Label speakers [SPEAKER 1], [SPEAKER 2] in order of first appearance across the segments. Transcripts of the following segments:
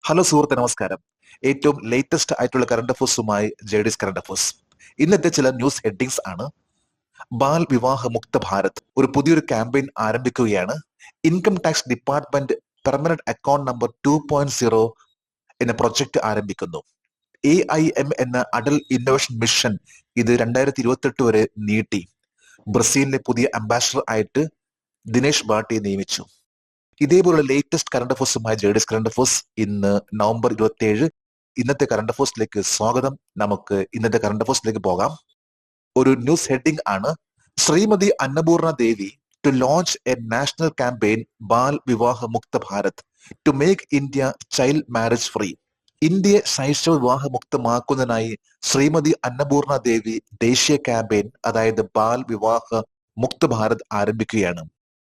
[SPEAKER 1] Hello സുഹൃത്തെ, നമസ്കാരം. ഏറ്റവും ലേറ്റസ്റ്റ് ആയിട്ടുള്ള കറണ്ട് അഫേഴ്സുമായി ജെഡിസ് കറണ്ട് അഫേഴ്സ്. ഇന്നത്തെ ചില ന്യൂസ് ഹെഡിങ്സ് ആണ്. ബാൽ വിവാഹ മുക്ത ഭാരത് ഒരു പുതിയൊരു ക്യാമ്പയിൻ ആരംഭിക്കുകയാണ്. Income tax department permanent account number 2.0 എന്ന പ്രൊജക്ട് ആരംഭിക്കുന്നു. AIM എന്ന അടൽ ഇന്നോവേഷൻ മിഷൻ ഇത് 2028 വരെ നീട്ടി. ബ്രസീലിലെ പുതിയ അംബാസഡർ ആയിട്ട് ദിനേശ് ഭാട്ടിയെ നിയമിച്ചു. ഇതേപോലുള്ള ലേറ്റസ്റ്റ് കറണ്ട് അഫേഴ്സുമായി ജെഡിസ് കറണ്ട് അഫേഴ്സ് ഇന്ന് നവംബർ 27. ഇന്നത്തെ കറണ്ട് അഫേഴ്സിലേക്ക് സ്വാഗതം. നമുക്ക് ഇന്നത്തെ കറണ്ട് അഫേഴ്സിലേക്ക് പോകാം. ഒരു ന്യൂസ് ഹെഡിംഗ് ആണ്: Shrimati Annapurna Devi to launch a national campaign Bal Vivah Mukt Bharat to make India child marriage free. ഇന്ത്യയെ ശൈശവ വിവാഹ മുക്തമാക്കുന്നതിനായി ശ്രീമതി അന്നപൂർണ ദേവി ദേശീയ ക്യാമ്പയിൻ, അതായത് ബാൽ വിവാഹ മുക്ത ഭാരത് ആരംഭിക്കുകയാണ്.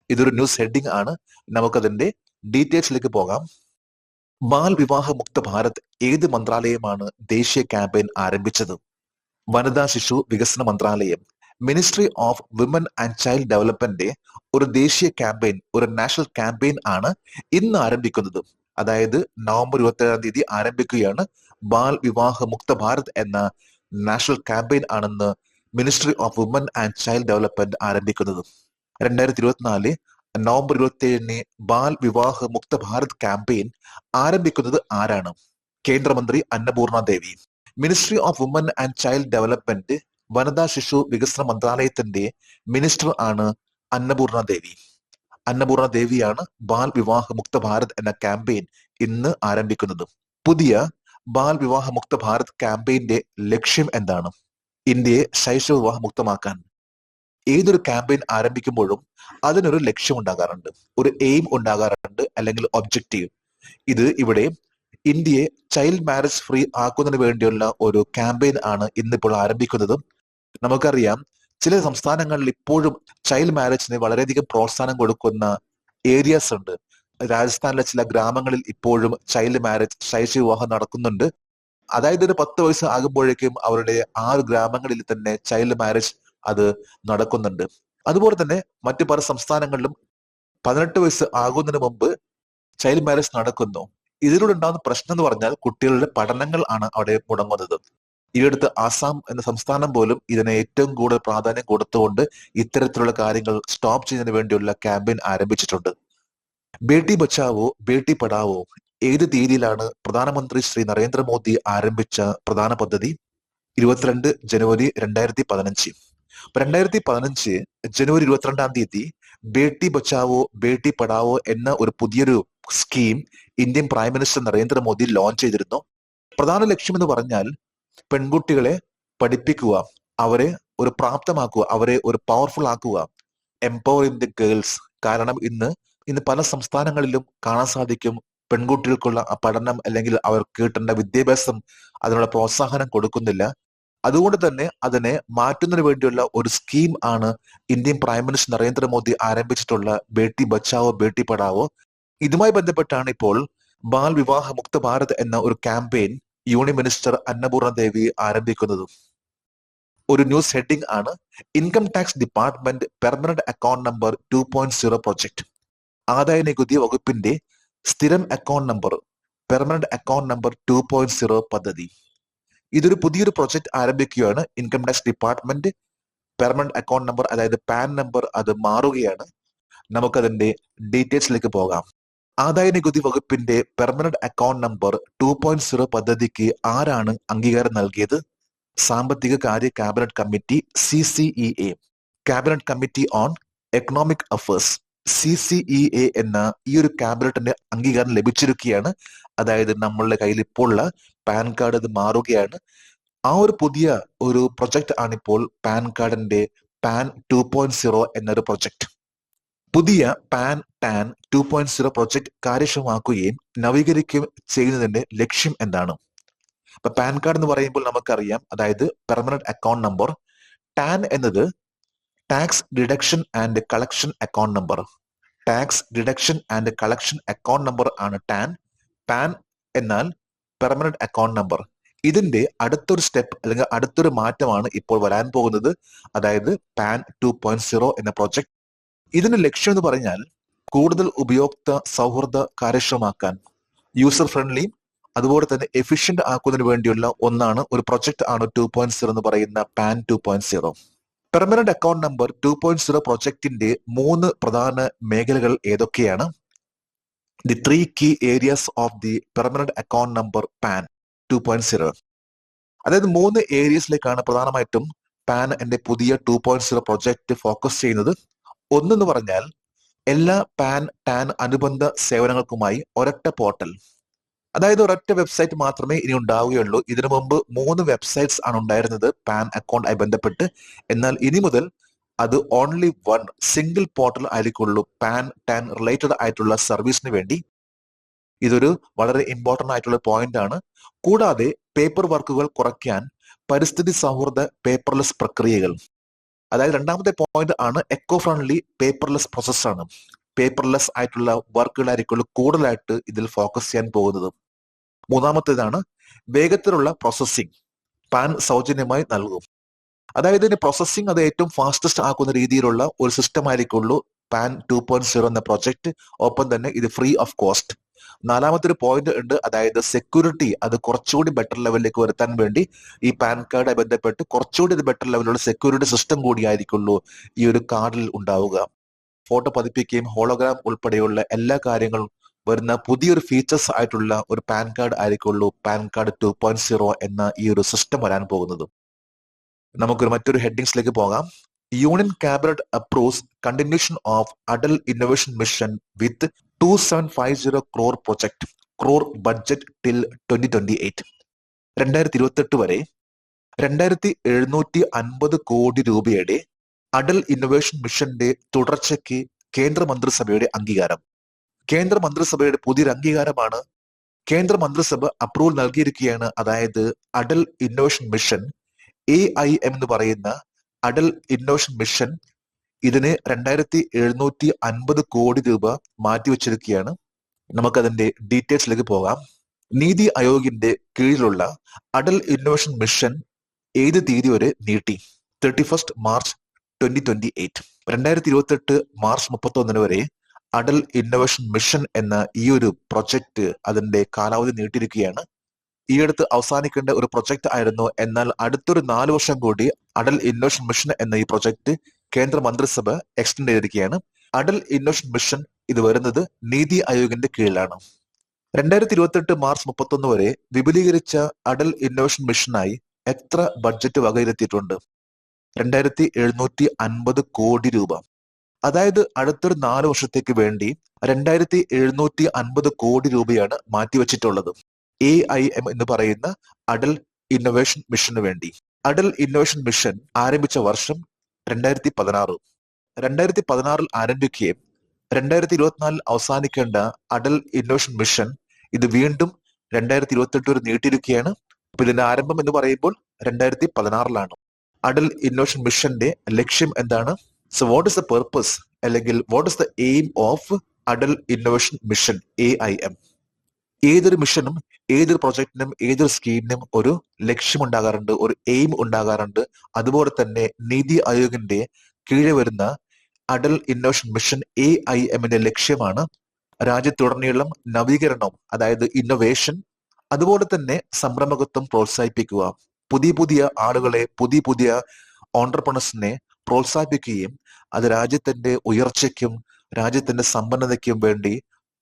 [SPEAKER 1] ഇതൊരു ന്യൂസ് ഹെഡിംഗ് ആണ്. നമുക്കതിന്റെ ഡീറ്റെയിൽസിലേക്ക് പോകാം. ബാൽ വിവാഹ മുക്ത ഭാരത് ഏത് മന്ത്രാലയമാണ് ദേശീയ ക്യാമ്പയിൻ ആരംഭിച്ചത്? വനിതാ ശിശു വികസന മന്ത്രാലയം. Ministry of women and child development ഒരു ദേശീയ ക്യാമ്പയിൻ, ഒരു നാഷണൽ ക്യാമ്പയിൻ ആണ് ഇന്ന് ആരംഭിക്കുന്നത്. അതായത് നവംബർ 27 ആരംഭിക്കുകയാണ്. ബാൽ വിവാഹ മുക്ത ഭാരത് എന്ന നാഷണൽ ക്യാമ്പയിൻ ആണെന്ന് ministry of women and child development ആരംഭിക്കുന്നത്. 2024 നവംബർ 27 ബാൽ വിവാഹ മുക്ത ഭാരത് ക്യാമ്പയിൻ ആരംഭിക്കുന്നത് ആരാണ്? കേന്ദ്രമന്ത്രി Annapurna Devi. Ministry of woman and child development, വനിതാ ശിശു വികസന മന്ത്രാലയത്തിന്റെ മിനിസ്റ്റർ ആണ് അന്നപൂർണ ദേവി. അന്നപൂർണ ദേവിയാണ് ബാൽ വിവാഹ മുക്ത ഭാരത് എന്ന ക്യാമ്പയിൻ ഇന്ന് ആരംഭിക്കുന്നത്. പുതിയ ബാൽ വിവാഹ മുക്ത ഭാരത് ക്യാമ്പയിന്റെ ലക്ഷ്യം എന്താണ്? ഇന്ത്യയെ ശൈശവ വിവാഹ മുക്തമാക്കാൻ. ഏതൊരു ക്യാമ്പയിൻ ആരംഭിക്കുമ്പോഴും അതിനൊരു ലക്ഷ്യം ഉണ്ടാകാറുണ്ട്, ഒരു എയിം ഉണ്ടാകാറുണ്ട്, അല്ലെങ്കിൽ ഒബ്ജക്റ്റീവ്. ഇത് ഇവിടെ ഇന്ത്യയെ ചൈൽഡ് മാരേജ് ഫ്രീ ആക്കുന്നതിന് വേണ്ടിയുള്ള ഒരു ക്യാമ്പയിൻ ആണ് ഇന്നിപ്പോൾ ആരംഭിക്കുന്നത്. നമുക്കറിയാം, ചില സംസ്ഥാനങ്ങളിൽ ഇപ്പോഴും ചൈൽഡ് മാരേജിന് വളരെയധികം പ്രോത്സാഹനം കൊടുക്കുന്ന ഏരിയാസ് ഉണ്ട്. രാജസ്ഥാനിലെ ചില ഗ്രാമങ്ങളിൽ ഇപ്പോഴും ചൈൽഡ് മാരേജ്, ശൈശവ വിവാഹം നടക്കുന്നുണ്ട്. അതായത് ഒരു 10 വയസ്സ് ആകുമ്പോഴേക്കും അവരുടെ 6 ഗ്രാമങ്ങളിൽ തന്നെ ചൈൽഡ് മാരേജ് അത് നടക്കുന്നുണ്ട്. അതുപോലെ തന്നെ മറ്റു പല സംസ്ഥാനങ്ങളിലും 18 വയസ്സ് ആകുന്നതിന് മുമ്പ് ചൈൽഡ് മാരേജ് നടക്കുന്നു. ഇതിലൂടെ ഉണ്ടാകുന്ന പ്രശ്നം എന്ന് പറഞ്ഞാൽ കുട്ടികളുടെ പഠനങ്ങൾ ആണ് അവിടെ മുടങ്ങുന്നത്. ഈയടുത്ത് ആസാം എന്ന സംസ്ഥാനം പോലും ഇതിനെ ഏറ്റവും കൂടുതൽ പ്രാധാന്യം കൊടുത്തുകൊണ്ട് ഇത്തരത്തിലുള്ള കാര്യങ്ങൾ സ്റ്റോപ്പ് ചെയ്യുന്നതിന് വേണ്ടിയുള്ള ക്യാമ്പയിൻ ആരംഭിച്ചിട്ടുണ്ട്. ബേട്ടി ബച്ചാവോ ബേട്ടി പഠാവോ ഏത് തീയതിയിലാണ് പ്രധാനമന്ത്രി ശ്രീ നരേന്ദ്രമോദി ആരംഭിച്ച പ്രധാന പദ്ധതി? 22 ജനുവരി 2015. 2015 ജനുവരി 22 ബേട്ടി ബച്ചാവോ ബേട്ടി പഠാവോ എന്ന ഒരു പുതിയൊരു scheme Indian prime minister Narendra Modi launch ചെയ്തിരുന്നു. പ്രധാന ലക്ഷ്യം എന്ന് പറഞ്ഞാൽ പെൺകുട്ടികളെ പഠിപ്പിക്കുക, അവരെ ഒരു പ്രാപ്തമാക്കുക, അവരെ ഒരു പവർഫുൾ ആക്കുക, എംപവറിംഗ് ദി ഗേൾസ്. കാരണം ഇന്ന് പല സംസ്ഥാനങ്ങളിലും കാണാൻ സാധിക്കും, പെൺകുട്ടികൾക്കുള്ള പഠനം അല്ലെങ്കിൽ അവർക്ക് കിട്ടേണ്ട വിദ്യാഭ്യാസം, അതിനുള്ള പ്രോത്സാഹനം കൊടുക്കുന്നില്ല. അതുകൊണ്ട് തന്നെ അതിനെ മാറ്റുന്നതിന് വേണ്ടിയുള്ള ഒരു സ്കീം ആണ് ഇന്ത്യൻ പ്രൈം മിനിസ്റ്റർ നരേന്ദ്രമോദി ആരംഭിച്ചിട്ടുള്ള ബേട്ടി ബച്ചാവോ ബേട്ടി പഠാവോ. ഇതുമായി ബന്ധപ്പെട്ടാണ് ഇപ്പോൾ ബാൽ വിവാഹ മുക്ത ഭാരത് എന്ന ഒരു campaign union minister Annapurna Devi ആരംഭിക്കുന്നത്. ഒരു ന്യൂസ് ഹെഡിംഗ് ആണ്: income tax department permanent account number 2.0 project. ആദായ നികുതി വകുപ്പിന്റെ സ്ഥിരം account number, permanent account number 2.0 പദ്ധതി. ഇതൊരു പുതിയൊരു പ്രൊജക്ട് ആരംഭിക്കുകയാണ്. Income tax department permanent account number, അതായത് പാൻ നമ്പർ, അത് മാറുകയാണ്. നമുക്കതിന്റെ ഡീറ്റെയിൽസിലേക്ക് പോകാം. ആദായ നികുതി വകുപ്പിന്റെ പെർമനന്റ് അക്കൗണ്ട് നമ്പർ 2.0 പദ്ധതിക്ക് ആരാണ് അംഗീകാരം നൽകിയത്? സാമ്പത്തിക കാര്യ cabinet committee, CCEA, cabinet committee on economic affairs, CCEA എന്ന ഈ ഒരു ക്യാബിനറ്റിന്റെ അംഗീകാരം ലഭിച്ചിരിക്കുകയാണ്. അതായത് നമ്മളുടെ കയ്യിൽ ഇപ്പോൾ ഉള്ള പാൻ കാർഡ് ഇത് മാറുകയാണ്. ആ ഒരു പുതിയ ഒരു പ്രൊജക്ട് ആണിപ്പോൾ പാൻ കാർഡിന്റെ പാൻ 2.0 എന്നൊരു പ്രൊജക്ട്. പുതിയ പാൻ ടാൻ 2.0 പ്രൊജക്ട് കാര്യക്ഷമമാക്കുകയും നവീകരിക്കുകയും ചെയ്യുന്നതിന്റെ ലക്ഷ്യം എന്താണ്? ഇപ്പൊ പാൻ കാർഡ് എന്ന് പറയുമ്പോൾ നമുക്കറിയാം, അതായത് പെർമനന്റ് അക്കൗണ്ട് നമ്പർ. ടാൻ എന്നത് tax deduction and collection account number. Tax deduction and collection account number ആണ് ടാൻ. പാൻ എന്നാൽ പെർമനന്റ് അക്കൗണ്ട് നമ്പർ. ഇതിന്റെ അടുത്തൊരു സ്റ്റെപ്പ് അല്ലെങ്കിൽ അടുത്തൊരു മാറ്റമാണ് ഇപ്പോൾ വരാൻ പോകുന്നത്, അതായത് പാൻ 2.0 എന്ന പ്രൊജക്ട്. ഇതിന്റെ ലക്ഷ്യം എന്ന് പറഞ്ഞാൽ കൂടുതൽ ഉപയോക്ത സൗഹൃദ കാര്യക്ഷമമാക്കാൻ, യൂസർ ഫ്രണ്ട്ലിയും അതുപോലെ തന്നെ എഫിഷ്യന്റ് ആക്കുന്നതിന് വേണ്ടിയുള്ള ഒന്നാണ്, ഒരു പ്രൊജക്ട് ആണ് 2.0 എന്ന് പറയുന്ന പാൻ 2.0. പെർമനന്റ് അക്കൗണ്ട് നമ്പർ 2.0 പ്രൊജക്ടിന്റെ 3 പ്രധാന മേഖലകൾ ഏതൊക്കെയാണ്? The 3 key areas of the permanent account number PAN 2.0. അതായത് 3 ഏരിയസിലേക്കാണ് പ്രധാനമായിട്ടും പാൻ എന്റെ പുതിയ 2.0 പ്രൊജക്ട് ഫോക്കസ് ചെയ്യുന്നത്. ഒന്നെന്ന് പറഞ്ഞാൽ എല്ലാ പാൻ ടാൻ അനുബന്ധ സേവനങ്ങൾക്കുമായി ഒരൊറ്റ പോർട്ടൽ, അതായത് ഒരൊറ്റ വെബ്സൈറ്റ് മാത്രമേ ഇനി ഉണ്ടാവുകയുള്ളൂ. ഇതിനു മുമ്പ് 3 വെബ്സൈറ്റ്സ് ആണ് ഉണ്ടായിരുന്നത് പാൻ അക്കൗണ്ട് ആയി ബന്ധപ്പെട്ട്. എന്നാൽ ഇനി മുതൽ അത് ഓൺലി വൺ സിംഗിൾ പോർട്ടൽ ആയിരിക്കുള്ളൂ പാൻ ടാൻ റിലേറ്റഡ് ആയിട്ടുള്ള സർവീസിന് വേണ്ടി. ഇതൊരു വളരെ ഇമ്പോർട്ടന്റ് ആയിട്ടുള്ള പോയിന്റ് ആണ്. കൂടാതെ പേപ്പർ വർക്കുകൾ കുറയ്ക്കാൻ പരിസ്ഥിതി സൗഹൃദ പേപ്പർലെസ് പ്രക്രിയകൾ, അതായത് രണ്ടാമത്തെ പോയിന്റ് ആണ് എക്കോ ഫ്രണ്ട്ലി പേപ്പർലെസ് പ്രോസസ് ആണ്. പേപ്പർലെസ് ആയിട്ടുള്ള വർക്കുകളായിരിക്കുള്ളൂ കൂടുതലായിട്ട് ഇതിൽ ഫോക്കസ് ചെയ്യാൻ പോകുന്നത്. മൂന്നാമത്തേതാണ് വേഗത്തിലുള്ള പ്രോസസ്സിംഗ്. പാൻ സൗജന്യമായി നൽകും. അതായത് ഇതിന്റെ പ്രോസസ്സിംഗ് അത് ഏറ്റവും ഫാസ്റ്റസ്റ്റ് ആക്കുന്ന രീതിയിലുള്ള ഒരു സിസ്റ്റം ആയിരിക്കുള്ളൂ പാൻ 2.0 എന്ന പ്രൊജക്ട്. ഒപ്പം തന്നെ ഇത് ഫ്രീ ഓഫ് കോസ്റ്റ്. നാലാമത്തെ ഒരു പോയിന്റ് ഉണ്ട്, അതായത് സെക്യൂരിറ്റി അത് കുറച്ചുകൂടി ബെറ്റർ ലെവലിലേക്ക് വരുത്താൻ വേണ്ടി ഈ പാൻ കാർഡുമായി ബന്ധപ്പെട്ട് കുറച്ചുകൂടി ഒരു ബെറ്റർ ലെവലുള്ള സെക്യൂരിറ്റി സിസ്റ്റം കൂടി ആയിരിക്കുള്ളൂ ഈ ഒരു കാർഡിൽ ഉണ്ടാവുക. ഫോട്ടോ പതിപ്പിക്കുകയും ഹോളോഗ്രാം ഉൾപ്പെടെയുള്ള എല്ലാ കാര്യങ്ങളും വരുന്ന പുതിയൊരു ഫീച്ചേഴ്സ് ആയിട്ടുള്ള ഒരു പാൻ കാർഡ് ആയിരിക്കുള്ളൂ പാൻ കാർഡ് 2.0 എന്ന ഈ ഒരു സിസ്റ്റം വരാൻ പോകുന്നത്. നമുക്കൊരു മറ്റൊരു ഹെഡിങ്സിലേക്ക് പോകാം. Union cabinet approves continuation of Atal innovation mission with 2750 crore project crore budget till 2028. 2028 വരെ 2750 കോടി രൂപയുടെ അടൽ ഇന്നോവേഷൻ മിഷന്റെ തുടർച്ചയ്ക്ക് കേന്ദ്ര മന്ത്രിസഭയുടെ അംഗീകാരം. കേന്ദ്ര മന്ത്രിസഭയുടെ പുതിയൊരു അംഗീകാരമാണ്. കേന്ദ്ര മന്ത്രിസഭ അപ്രൂവൽ നൽകിയിരിക്കുകയാണ്. അതായത് അടൽ ഇന്നോവേഷൻ മിഷൻ AIM എന്ന് പറയുന്ന അടൽ ഇന്നോവേഷൻ മിഷൻ ഇതിന് 2750 കോടി രൂപ മാറ്റിവെച്ചിരിക്കുകയാണ്. നമുക്കതിന്റെ ഡീറ്റെയിൽസിലേക്ക് പോകാം. നീതി ആയോഗിന്റെ കീഴിലുള്ള അടൽ ഇന്നോവേഷൻ മിഷൻ ഏത് തീയതി വരെ നീട്ടി? 31 മാർച്ച് 2028. 2028 മാർച്ച് 31 വരെ അടൽ ഇന്നോവേഷൻ മിഷൻ എന്ന ഈ ഒരു പ്രൊജക്ട് അതിന്റെ കാലാവധി നീട്ടിയിരിക്കുകയാണ്. ഈ അടുത്ത് അവസാനിക്കേണ്ട ഒരു പ്രൊജക്ട് ആയിരുന്നു. എന്നാൽ അടുത്തൊരു 4 വർഷം കൂടി അടൽ ഇന്നോവേഷൻ മിഷൻ എന്ന ഈ പ്രൊജക്ട് കേന്ദ്ര മന്ത്രിസഭ എക്സ്റ്റെൻഡ് ചെയ്തിരിക്കുകയാണ്. അടൽ ഇന്നോവേഷൻ മിഷൻ ഇത് വരുന്നത് നീതി ആയോഗിന്റെ കീഴിലാണ്. 2028 മാർച്ച് 31 വരെ വിപുലീകരിച്ച അടൽ ഇന്നോവേഷൻ മിഷനായി എത്ര ബഡ്ജറ്റ് വകയിരുത്തിയിട്ടുണ്ട്? 2750 കോടി രൂപ. അതായത് അടുത്തൊരു 4 വർഷത്തേക്ക് വേണ്ടി 2750 കോടി രൂപയാണ് മാറ്റിവെച്ചിട്ടുള്ളത് AIM എന്ന് പറയുന്ന അടൽ ഇന്നോവേഷൻ മിഷന് വേണ്ടി. അടൽ ഇന്നോവേഷൻ മിഷൻ ആരംഭിച്ച വർഷം 2016. 2016 ആരംഭിക്കുകയും 2024 അവസാനിക്കേണ്ട അടൽ ഇന്നോവേഷൻ മിഷൻ ഇത് വീണ്ടും 2028 വരെ നീട്ടിയിരിക്കുകയാണ്. അപ്പൊ ഇതിന്റെ ആരംഭം എന്ന് പറയുമ്പോൾ 2016 അടൽ ഇന്നോവേഷൻ മിഷന്റെ ലക്ഷ്യം എന്താണ്? So what is the purpose അല്ലെങ്കിൽ what is the aim of Atal innovation mission AIM? ഏതൊരു മിഷനും ഏതൊരു പ്രൊജക്ടിനും ഏതൊരു സ്കീമിനും ഒരു ലക്ഷ്യം ഉണ്ടാകാറുണ്ട്, ഒരു എയിം ഉണ്ടാകാറുണ്ട്. അതുപോലെ തന്നെ നീതി ആയോഗിന്റെ കീഴിൽ വരുന്ന അടൽ ഇന്നോവേഷൻ മിഷൻ AIMന്റെ ലക്ഷ്യമാണ് രാജ്യത്തുടനീളം നവീകരണം, അതായത് ഇന്നോവേഷൻ, അതുപോലെ തന്നെ സംരംഭകത്വം പ്രോത്സാഹിപ്പിക്കുക. പുതിയ പുതിയ ആളുകളെ, പുതിയ പുതിയ ഓണ്ടർപ്രണേഴ്സിനെ പ്രോത്സാഹിപ്പിക്കുകയും അത് രാജ്യത്തിന്റെ ഉയർച്ചയ്ക്കും രാജ്യത്തിന്റെ സമ്പന്നതയ്ക്കും വേണ്ടി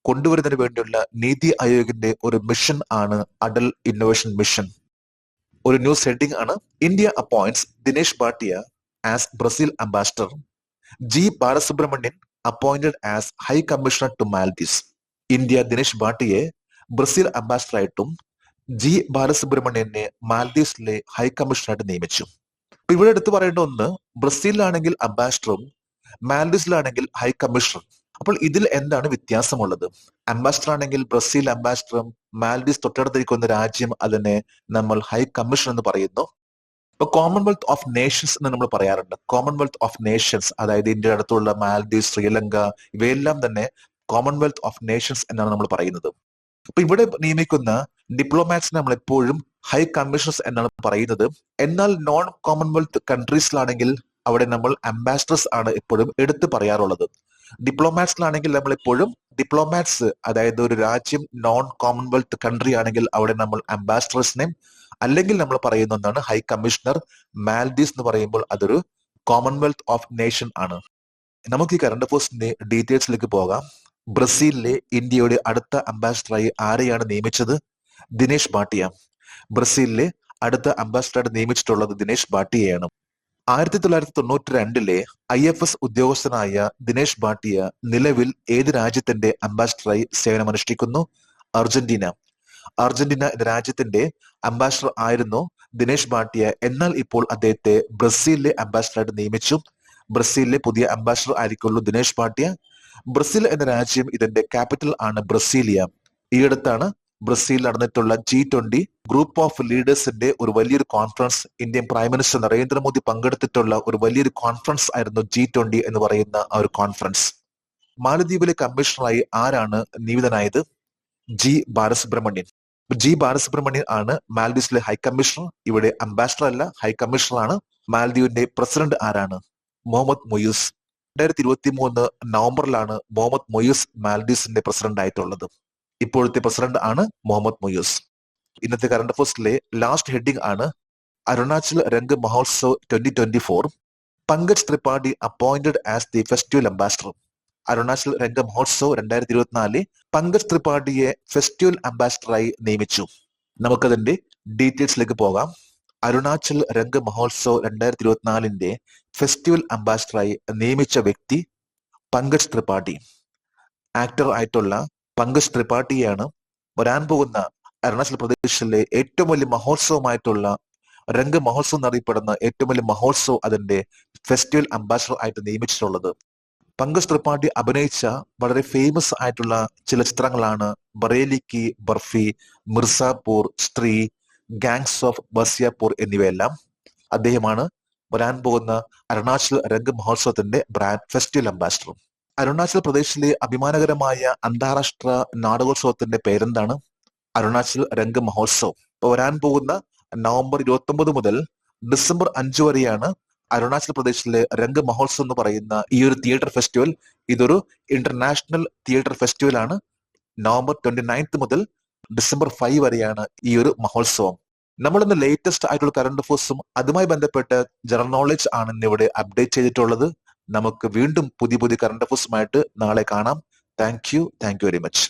[SPEAKER 1] കൊണ്ടുവരുന്നതിന് വേണ്ടിയുള്ള നീതി ആയോഗിന്റെ ഒരു മിഷൻ ആണ് അടൽ ഇന്നോവേഷൻ മിഷൻ. ഒരു ന്യൂസ് ഹെഡിംഗ് ആണ്, India appoints Dinesh Bhatia as Brazil ambassador. G. Balasubramanian appointed as high commissioner to Maldives. India Dinesh ഭാട്ടിയെ ബ്രസീൽ അംബാസിഡർ ആയിട്ടും G. ബാലസുബ്രഹ്മണ്യനെ മാൽദീവ്സിലെ ഹൈ കമ്മീഷണറായിട്ട് നിയമിച്ചു. അപ്പൊ ഇവിടെ എടുത്തു പറയേണ്ട ഒന്ന്, ബ്രസീലിലാണെങ്കിൽ അംബാസിഡറും മാൽദീവ്സിലാണെങ്കിൽ ഹൈ കമ്മീഷണറും. അപ്പോൾ ഇതിൽ എന്താണ് വ്യത്യാസമുള്ളത്? അംബാസിഡർ ആണെങ്കിൽ ബ്രസീൽ അംബാസിഡറും, മാൽദീവ്സ് തൊട്ടടുത്തിരിക്കുന്ന രാജ്യം അതിനെ നമ്മൾ ഹൈ കമ്മീഷൻ എന്ന് പറയുന്നു. ഇപ്പൊ കോമൺവെൽത്ത് ഓഫ് നേഷൻസ് എന്ന് നമ്മൾ പറയാറുണ്ട്. കോമൺവെൽത്ത് ഓഫ് നേഷൻസ്, അതായത് ഇന്ത്യയുടെ അടുത്തുള്ള മാൽദീവ്സ്, ശ്രീലങ്ക, ഇവയെല്ലാം തന്നെ കോമൺവെൽത്ത് ഓഫ് നേഷൻസ് എന്നാണ് നമ്മൾ പറയുന്നത്. അപ്പൊ ഇവിടെ നിയമിക്കുന്ന ഡിപ്ലോമാറ്റ്സിനെ നമ്മൾ എപ്പോഴും ഹൈ കമ്മീഷണേഴ്സ് എന്നാണ് പറയുന്നത്. എന്നാൽ നോൺ കോമൺവെൽത്ത് കൺട്രീസിലാണെങ്കിൽ അവിടെ നമ്മൾ അംബാസിഡേഴ്സ് ആണ് എപ്പോഴും എടുത്തു പറയാറുള്ളത്. ഡിപ്ലോമാറ്റ്സിലാണെങ്കിൽ നമ്മൾ എപ്പോഴും ഡിപ്ലോമാറ്റ്സ്, അതായത് ഒരു രാജ്യം നോൺ കോമൺവെൽത്ത് കൺട്രി ആണെങ്കിൽ അവിടെ നമ്മൾ അംബാസഡേഴ്സിനെയും, അല്ലെങ്കിൽ നമ്മൾ പറയുന്ന ഒന്നാണ് ഹൈ കമ്മീഷണർ. മാൽഡീവ്സ് എന്ന് പറയുമ്പോൾ അതൊരു കോമൺവെൽത്ത് ഓഫ് നേഷൻ ആണ്. നമുക്ക് ഈ കറണ്ട് അഫയേഴ്സിന്റെ ഡീറ്റെയിൽസിലേക്ക് പോകാം. ബ്രസീലിലെ ഇന്ത്യയുടെ അടുത്ത അംബാസഡറായി ആരെയാണ് നിയമിച്ചത്? ദിനേശ് ഭാട്ടിയ. ബ്രസീലിലെ അടുത്ത അംബാസഡറായിട്ട് നിയമിച്ചിട്ടുള്ളത് ദിനേശ് ഭാട്ടിയയാണ്. 1992 IFS ഉദ്യോഗസ്ഥനായ ദിനേശ് ഭാട്ടിയ നിലവിൽ ഏത് രാജ്യത്തിന്റെ അംബാസഡറായി സേവനമനുഷ്ഠിക്കുന്നു? അർജന്റീന. അർജന്റീന എന്ന രാജ്യത്തിന്റെ അംബാസഡർ ആയിരുന്നു ദിനേശ് ഭാട്ടിയ. എന്നാൽ ഇപ്പോൾ അദ്ദേഹത്തെ ബ്രസീലിലെ അംബാസഡറായിട്ട് നിയമിച്ചു. ബ്രസീലിലെ പുതിയ അംബാസഡർ ആയിരിക്കുള്ളൂ ദിനേശ് ഭാട്ടിയ. ബ്രസീൽ എന്ന രാജ്യം, ഇതിന്റെ ക്യാപിറ്റൽ ആണ് ബ്രസീലിയ. ഈയടുത്താണ് ബ്രസീലിൽ നടന്നിട്ടുള്ള G20 ഗ്രൂപ്പ് ഓഫ് ലീഡേഴ്സിന്റെ ഒരു വലിയൊരു conference, Indian prime minister Narendra Modi പങ്കെടുത്തിട്ടുള്ള ഒരു വലിയൊരു കോൺഫറൻസ് ആയിരുന്നു G20 എന്ന് പറയുന്ന ആ ഒരു കോൺഫറൻസ്. മാലദ്വീപിലെ കമ്മീഷണറായി ആരാണ് നിയമിതനായത്? ജി ബാലസുബ്രഹ്മണ്യൻ. ജി ബാലസുബ്രഹ്മണ്യൻ ആണ് മാൽഡീവ്സിലെ ഹൈ കമ്മീഷണർ. ഇവിടെ അംബാസഡർ അല്ല, ഹൈ കമ്മീഷണർ ആണ്. മാലദ്വീപിന്റെ പ്രസിഡന്റ് ആരാണ്? മുഹമ്മദ് മൊയ്യൂസ്. 2023 നവംബറിലാണ് മുഹമ്മദ് മൊയ്യൂസ് മാൽഡീവ്സിന്റെ പ്രസിഡന്റ് ആയിട്ടുള്ളത്. ഇപ്പോഴത്തെ പ്രസിഡന്റ് ആണ് മുഹമ്മദ് മൊയ്യൂസ്. ഇന്നത്തെ കറണ്ട് അഫയേഴ്സിലെ ലാസ്റ്റ് ഹെഡിംഗ് ആണ് Arunachal Rang Mahotsav 2024. Pankaj Tripathi appointed as the festival ambassador. Arunachal Rang Mahotsav 2024 Pankaj ത്രിപാഠിയെ ഫെസ്റ്റിവൽ അംബാസഡറായി നിയമിച്ചു. നമുക്കതിന്റെ ഡീറ്റെയിൽസിലേക്ക് പോകാം. അരുണാചൽ രംഗ് മഹോത്സവ് 2024 ഫെസ്റ്റിവൽ അംബാസഡറായി നിയമിച്ച വ്യക്തി പങ്കജ് ത്രിപാഠി. ആക്ടർ ആയിട്ടുള്ള പങ്കജ് ത്രിപാഠിയാണ് വരാൻ പോകുന്ന അരുണാചൽ പ്രദേശിലെ ഏറ്റവും വലിയ മഹോത്സവമായിട്ടുള്ള രംഗ് മഹോത്സവം എന്നറിയപ്പെടുന്ന ഏറ്റവും വലിയ മഹോത്സവ് അതിന്റെ ഫെസ്റ്റിവൽ അംബാസഡർ ആയിട്ട് നിയമിച്ചിട്ടുള്ളത്. പങ്കജ് ത്രിപാഠി അഭിനയിച്ച വളരെ ഫേമസ് ആയിട്ടുള്ള ചില ചിത്രങ്ങളാണ് ബറേലി കി ബർഫി, മിർസാപൂർ, സ്ത്രീ, ഗാങ്സ് ഓഫ് ബസിയാപൂർ എന്നിവയെല്ലാം. അദ്ദേഹമാണ് വരാൻ പോകുന്ന അരുണാചൽ രംഗ് മഹോത്സവത്തിന്റെ ബ്രാൻഡ് ഫെസ്റ്റിവൽ അംബാസഡർ. അരുണാചൽ പ്രദേശിലെ അഭിമാനകരമായ അന്താരാഷ്ട്ര നാടകോത്സവത്തിന്റെ പേരെന്താണ്? അരുണാചൽ രംഗ് മഹോത്സവ്. വരാൻ പോകുന്ന നവംബർ 29 മുതൽ ഡിസംബർ 5 വരെയാണ് അരുണാചൽ പ്രദേശിലെ രംഗ് മഹോത്സവ് എന്ന് പറയുന്ന ഈ ഒരു തിയേറ്റർ ഫെസ്റ്റിവൽ. ഇതൊരു ഇന്റർനാഷണൽ തിയേറ്റർ ഫെസ്റ്റിവൽ ആണ്. നവംബർ 29 മുതൽ ഡിസംബർ 5 വരെയാണ് ഈ ഒരു മഹോത്സവം. നമ്മളിന്ന് ലേറ്റസ്റ്റ് ആയിട്ടുള്ള കറണ്ട് അഫയേഴ്സും അതുമായി ബന്ധപ്പെട്ട ജനറൽ നോളജ് ആണ് ഇന്നിവിടെ അപ്ഡേറ്റ് ചെയ്തിട്ടുള്ളത്. നമുക്ക് വീണ്ടും പുതിയ പുതിയ കറണ്ട് അഫയേഴ്സുമായിട്ട് നാളെ കാണാം. Thank you very much.